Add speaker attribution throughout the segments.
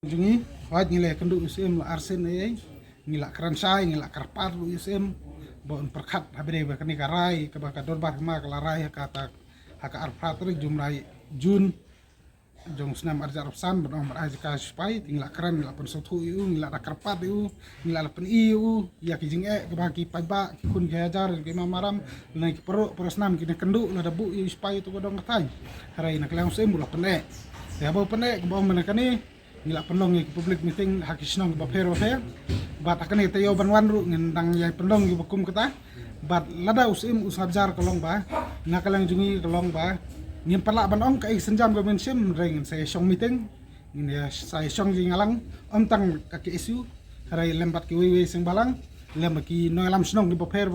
Speaker 1: Jungi, wajib nilai kenduk USM la arsen ay, ngilak keransai, ngilak karpar lu USM, bon perkat habire bakani karai, kabaka dorbar ma kalarai kata haka arpatri jumlai Jun, jong senam arja arsan bon amar aja kaspai, ngilak keren ngilak pensotu iu, ngilak karpat iu, ngilak pen iu, ya kijing kabaki paiba kun gajar ke mamaram, naik peruk perasnam kini kenduk la dabu iu spai tu kodong katai, harai nak lang USM bulah penek, ya bau penek bau menekani ngila pendong i public meeting hakisnong ba pero fair bat akan ite yo banwan ru ngendang yai pendong i bakum kata bat lada usim usabjar kolong ba nakalang jungi kolong ba ngin pala banong kai senjam go mensim ring saya song meeting ngin ya saya song jingalang ontang kaki isu harai lembat ki wewe sing balang lembat ki noelam snong di ba fair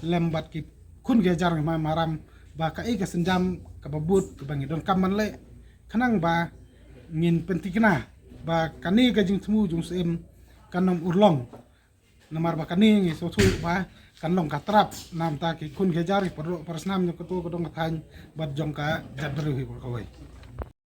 Speaker 1: lembat ki kun gejar ma maram ba kai ka senjam ka babut ka bangi don kaman le kanang ba ngin pentikna ba kani gajing temu jung sem kanom urlong namar ba kani ngi so thu ba kanlong katrap nam ta ki kun gejari perlu persnam nyo ketu kodong kathan bat jong ka jabru hi kawai